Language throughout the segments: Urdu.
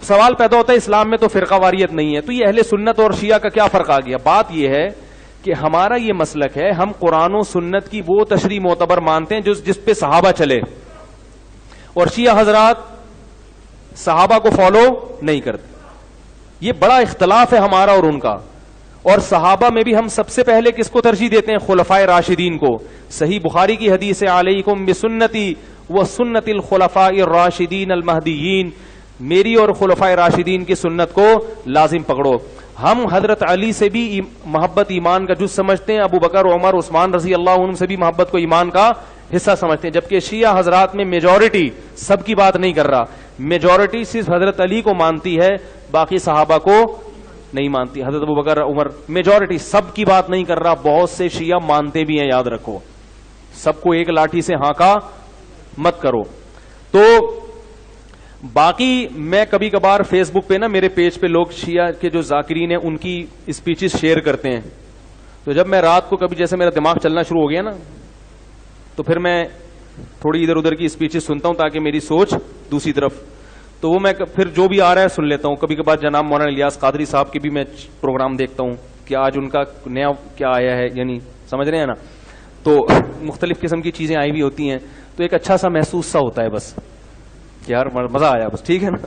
سوال پیدا ہوتا ہے اسلام میں تو فرقہ واریت نہیں ہے, تو یہ اہل سنت اور شیعہ کا کیا فرق آ گیا؟ بات یہ ہے کہ ہمارا یہ مسلک ہے, ہم قرآن و سنت کی وہ تشریح معتبر مانتے ہیں جس پہ صحابہ چلے, اور شیعہ حضرات صحابہ کو فالو نہیں کرتے. یہ بڑا اختلاف ہے ہمارا اور ان کا. اور صحابہ میں بھی ہم سب سے پہلے کس کو ترجیح دیتے ہیں؟ خلفائے راشدین کو. صحیح بخاری کی حدیث ہے, علیکم بسنتی و سنت الخلفاء الراشدین المہدیین, میری اور خلفائے راشدین کی سنت کو لازم پکڑو. ہم حضرت علی سے بھی محبت ایمان کا جز سمجھتے ہیں, ابو بکر, عمر, عثمان رضی اللہ عنہ سے بھی محبت کو ایمان کا حصہ سمجھتے ہیں, جبکہ شیعہ حضرات میں میجورٹی, سب کی بات نہیں کر رہا, میجورٹی صرف حضرت علی کو مانتی ہے, باقی صحابہ کو نہیں مانتی. حضرت ابو بکر, عمر, میجورٹی, سب کی بات نہیں کر رہا. بہت سے شیعہ مانتے بھی ہیں, یاد رکھو, سب کو ایک لاٹھی سے ہانکا مت کرو. تو باقی میں کبھی کبھار فیس بک پہ نا, میرے پیج پہ لوگ شیعہ کے جو ذاکرین ہیں ان کی اسپیچز شیئر کرتے ہیں, تو جب میں رات کو کبھی جیسے میرا دماغ چلنا شروع ہو گیا نا, تو پھر میں تھوڑی ادھر ادھر کی اسپیچز سنتا ہوں تاکہ میری سوچ دوسری طرف, تو وہ میں پھر جو بھی آ رہا ہے سن لیتا ہوں. کبھی کبھار جناب مولانا الیاس قادری صاحب کی بھی میں پروگرام دیکھتا ہوں کہ آج ان کا نیا کیا آیا ہے, یعنی سمجھ رہے ہیں نا, تو مختلف قسم کی چیزیں آئی ہوئی ہوتی ہیں, تو ایک اچھا سا محسوس سا ہوتا ہے بس کہ یار مزہ آیا بس, ٹھیک ہے نا.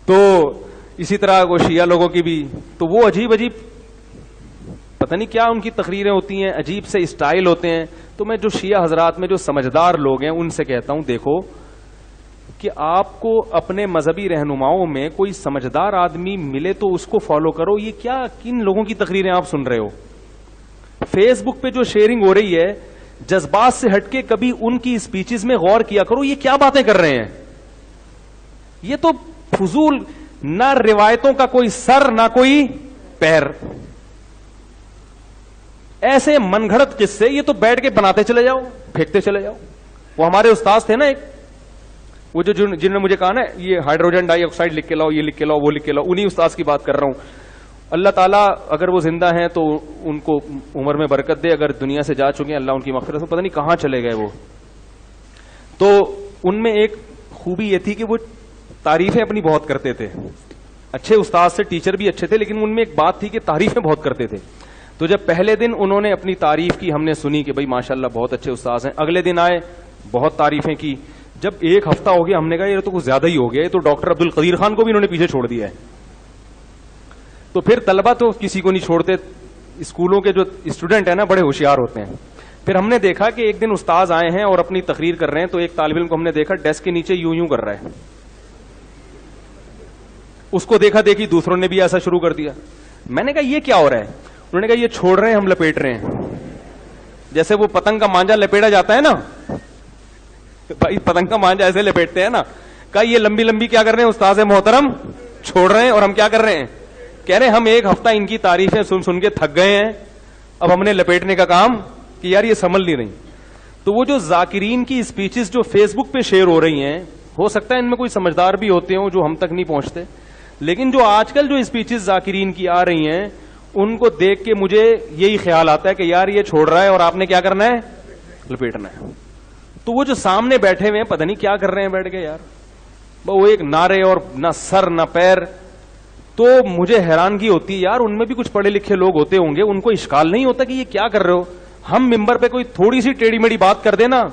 تو اسی طرح وہ شیعہ لوگوں کی بھی, تو وہ عجیب عجیب پتہ نہیں کیا ان کی تقریریں ہوتی ہیں, عجیب سے اسٹائل ہوتے ہیں. تو میں جو شیعہ حضرات میں جو سمجھدار لوگ ہیں ان سے کہتا ہوں, دیکھو کہ آپ کو اپنے مذہبی رہنماؤں میں کوئی سمجھدار آدمی ملے تو اس کو فالو کرو. یہ کیا کن لوگوں کی تقریریں آپ سن رہے ہو؟ فیس بک پہ جو شیئرنگ ہو رہی ہے, جذبات سے ہٹ کے کبھی ان کی اسپیچز میں غور کیا کرو, یہ کیا باتیں کر رہے ہیں؟ یہ تو فضول, نہ روایتوں کا کوئی سر نہ کوئی پیر, ایسے من گھڑت قصے, یہ تو بیٹھ کے بناتے چلے جاؤ, پھینکتے چلے جاؤ. وہ ہمارے استاذ تھے نا ایک, وہ جو جن نے مجھے کہا نا یہ ہائیڈروجن ڈائی آکسائڈ لکھ کے لاؤ, یہ لکھ کے لاؤ, وہ لکھ کے لاؤ, انہی استاذ کی بات کر رہا ہوں. اللہ تعالیٰ اگر وہ زندہ ہیں تو ان کو عمر میں برکت دے, اگر دنیا سے جا چکے ہیں اللہ ان کی مغفرت, پتہ نہیں کہاں چلے گئے وہ. تو ان میں ایک خوبی یہ تھی کہ وہ تعریفیں اپنی بہت کرتے تھے, اچھے استاد سے, ٹیچر بھی اچھے تھے, لیکن ان میں ایک بات تھی کہ تعریفیں بہت کرتے تھے. تو جب پہلے دن انہوں نے اپنی تعریف کی, ہم نے سنی کہ بھائی ماشاءاللہ بہت اچھے استاذ ہیں. اگلے دن آئے, بہت تعریفیں کی. جب ایک ہفتہ ہو گیا, ہم نے کہا یہ تو کچھ زیادہ ہی ہو گیا, یہ تو ڈاکٹر عبد القدیر خان کو بھی انہوں نے پیچھے چھوڑ دیا ہے. تو پھر طلبہ تو کسی کو نہیں چھوڑتے, اسکولوں کے جو اسٹوڈنٹ ہیں نا بڑے ہوشیار ہوتے ہیں. پھر ہم نے دیکھا کہ ایک دن استاذ آئے ہیں اور اپنی تقریر کر رہے ہیں, تو ایک طالب علم کو ہم نے دیکھا ڈیسک کے نیچے یوں یوں کر رہا ہے. اس کو دیکھا دیکھی دوسروں نے بھی ایسا شروع کر دیا. میں نے کہا یہ کیا ہو رہا ہے؟ انہوں نے کہا یہ چھوڑ رہے ہیں, ہم لپیٹ رہے ہیں. جیسے وہ پتنگ کا مانجا لپیٹا جاتا ہے نا, بھائی پتنگ کا مانجا ایسے لپیٹتے ہیں نا. کہا یہ لمبی لمبی کیا کر رہے ہیں استاذ محترم, چھوڑ رہے ہیں, اور ہم کیا کر رہے ہیں, کہہ رہے ہیں ہم ایک ہفتہ ان کی تعریفیں سن سن کے تھک گئے ہیں, اب ہم نے لپیٹنے کا کام کہ یار یہ سنبھل نہیں رہی. تو وہ جو ذاکرین کی اسپیچز جو فیس بک پہ شیئر ہو رہی ہیں, ہو سکتا ہے ان میں کوئی سمجھدار بھی ہوتے ہوں جو ہم تک نہیں پہنچتے, لیکن جو آج کل جو اسپیچز ذاکرین کی آ رہی ہیں ان کو دیکھ کے مجھے یہی خیال آتا ہے کہ یار یہ چھوڑ رہا ہے اور آپ نے کیا کرنا ہے, لپیٹنا ہے. تو وہ جو سامنے بیٹھے ہوئے ہیں پتہ نہیں کیا کر رہے ہیں بیٹھ کے یار, وہ ایک نعرے اور نہ سر نہ پیر. تو مجھے حیرانگی ہوتی ہے یار, ان میں بھی کچھ پڑھے لکھے لوگ ہوتے ہوں گے, ان کو اشکال نہیں ہوتا کہ یہ کیا کر رہے ہو. ہم ممبر پہ کوئی تھوڑی سی ٹیڑھی میڑھی بات کر دینا,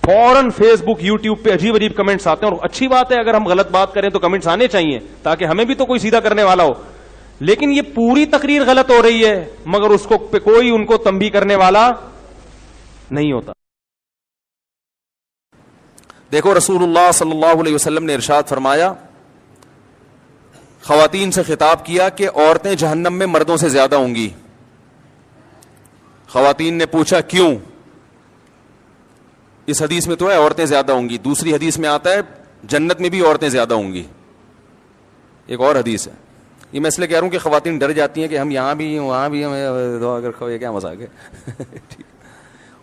فوراً فیس بک یوٹیوب پہ عجیب عجیب کمنٹس آتے ہیں. اور اچھی بات ہے اگر ہم غلط بات کریں تو کمنٹس آنے چاہیے تاکہ ہمیں بھی تو کوئی سیدھا کرنے والا ہو. لیکن یہ پوری تقریر غلط ہو رہی ہے مگر اس کو پہ کوئی ان کو تنبیہ کرنے والا نہیں ہوتا. دیکھو رسول اللہ صلی اللہ علیہ وسلم نے ارشاد فرمایا, خواتین سے خطاب کیا کہ عورتیں جہنم میں مردوں سے زیادہ ہوں گی. خواتین نے پوچھا کیوں؟ اس حدیث میں تو ہے عورتیں زیادہ ہوں گی, دوسری حدیث میں آتا ہے جنت میں بھی عورتیں زیادہ ہوں گی. ایک اور حدیث ہے. یہ میں اس لیے کہہ رہا ہوں کہ خواتین ڈر جاتی ہیں کہ ہم یہاں بھی وہاں بھی, اگر کیا مذاق ہے.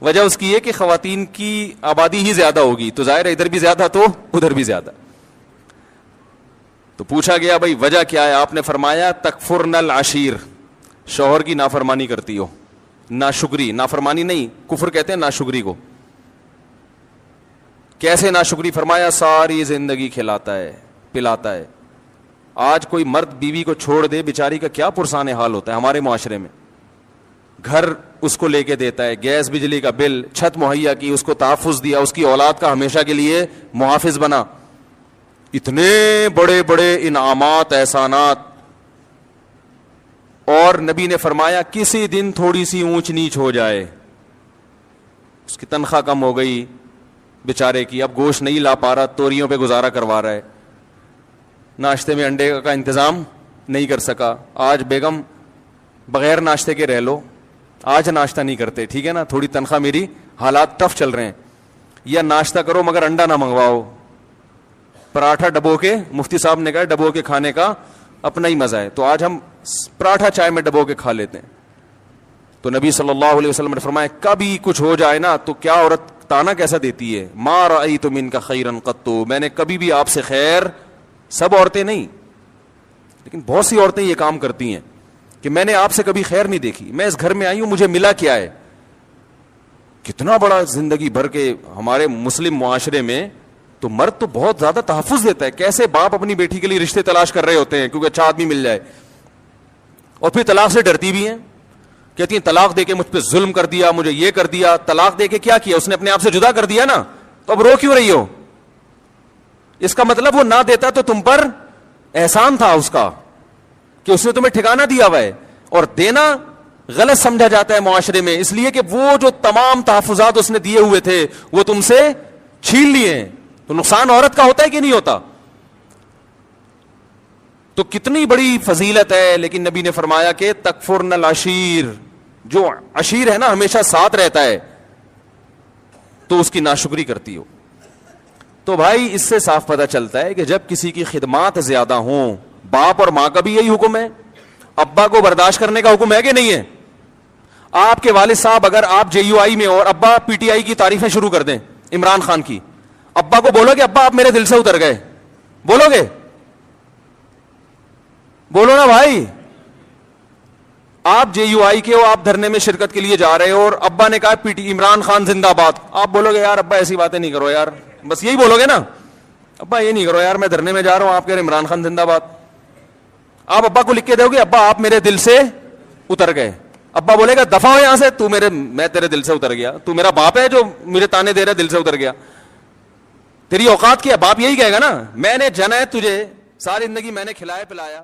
وجہ اس کی ہے کہ خواتین کی آبادی ہی زیادہ ہوگی, تو ظاہر ہے ادھر بھی زیادہ تو ادھر بھی زیادہ. تو پوچھا گیا بھائی وجہ کیا ہے؟ آپ نے فرمایا تکفرن العشیر, شوہر کی نافرمانی کرتی ہو. ناشکری, نافرمانی نہیں, کفر کہتے ہیں ناشکری کو. کیسے ناشکری؟ فرمایا ساری زندگی کھلاتا ہے پلاتا ہے. آج کوئی مرد بیوی کو چھوڑ دے بیچاری کا کیا پرسان حال ہوتا ہے ہمارے معاشرے میں. گھر اس کو لے کے دیتا ہے, گیس بجلی کا بل, چھت مہیا کی, اس کو تحفظ دیا, اس کی اولاد کا ہمیشہ کے لیے محافظ بنا, اتنے بڑے بڑے انعامات احسانات. اور نبی نے فرمایا کسی دن تھوڑی سی اونچ نیچ ہو جائے, اس کی تنخواہ کم ہو گئی بیچارے کی, اب گوشت نہیں لا پا رہا, توریوں پہ گزارا کروا رہا ہے, ناشتے میں انڈے کا انتظام نہیں کر سکا, آج بیگم بغیر ناشتے کے رہ لو, آج ناشتہ نہیں کرتے, ٹھیک ہے نا, تھوڑی تنخواہ میری, حالات ٹف چل رہے ہیں, یا ناشتہ کرو مگر انڈا نہ منگواؤ, پراٹھا ڈبو کے, مفتی صاحب نے کہا ڈبو کے کھانے کا اپنا ہی مزہ ہے, تو آج ہم پراٹھا چائے میں ڈبو کے کھا لیتے ہیں. تو نبی صلی اللہ علیہ وسلم نے فرمایا کبھی کچھ ہو جائے نا تو کیا عورت تانا کیسا دیتی ہے, ما رأیت منک خیرا قط, میں نے کبھی بھی آپ سے خیر, سب عورتیں نہیں لیکن بہت سی عورتیں یہ کام کرتی ہیں کہ میں نے آپ سے کبھی خیر نہیں دیکھی, میں اس گھر میں آئی ہوں مجھے ملا کیا ہے. کتنا بڑا زندگی بھر کے ہمارے مسلم معاشرے میں تو مرد تو بہت زیادہ تحفظ دیتا ہے. کیسے باپ اپنی بیٹی کے لیے رشتے تلاش کر رہے ہوتے ہیں کیونکہ اچھا آدمی مل جائے, اور پھر طلاق سے ڈرتی بھی ہیں, کہتی ہیں طلاق دے کے مجھ پہ ظلم کر دیا, مجھے یہ کر دیا. طلاق دے کے کیا کیا, اس نے اپنے آپ سے جدا کر دیا نا, تو اب رو کیوں رہی ہو؟ اس کا مطلب وہ نہ دیتا تو تم پر احسان تھا اس کا کہ اس نے تمہیں ٹھکانہ دیا ہوا ہے. اور دینا غلط سمجھا جاتا ہے معاشرے میں, اس لیے کہ وہ جو تمام تحفظات اس نے دیے ہوئے تھے وہ تم سے چھین لیے ہیں. تو نقصان عورت کا ہوتا ہے کہ نہیں ہوتا؟ تو کتنی بڑی فضیلت ہے. لیکن نبی نے فرمایا کہ تکفرن العشیر, جو عشیر ہے نا ہمیشہ ساتھ رہتا ہے, تو اس کی ناشکری کرتی ہو. تو بھائی اس سے صاف پتہ چلتا ہے کہ جب کسی کی خدمات زیادہ ہوں, باپ اور ماں کا بھی یہی حکم ہے, ابا کو برداشت کرنے کا حکم ہے کہ نہیں ہے؟ آپ کے والد صاحب اگر آپ JUI میں اور ابا PTI کی تعریفیں شروع کر دیں عمران خان کی, ابا کو بولو گے ابا آپ میرے دل سے اتر گئے, بولو گے؟ بولو نا بھائی. آپ JUI کے ہو, آپ دھرنے میں شرکت کے لیے جا رہے ہو اور ابا نے کہا عمران خان زندہ باد, آپ بولو گے یار ابا ایسی باتیں نہیں کرو یار, بس یہی بولو گے نا, ابا یہ نہیں کرو یار, میں دھرنے میں جا رہا ہوں, آپ کہہ رہے عمران خان زندہ باد. آپ ابا کو لکھ کے دو گے ابا آپ میرے دل سے اتر گئے, ابا بولے گا دفع ہو یہاں سے, میں تیرے دل سے اتر گیا, تو میرا باپ ہے جو مجھے تانے دے رہا ہے دل سے اتر گیا, تیری اوقات کیا؟ باپ یہی کہے گا نا, میں نے جنا ہے تجھے, ساری زندگی میں نے کھلایا پلایا.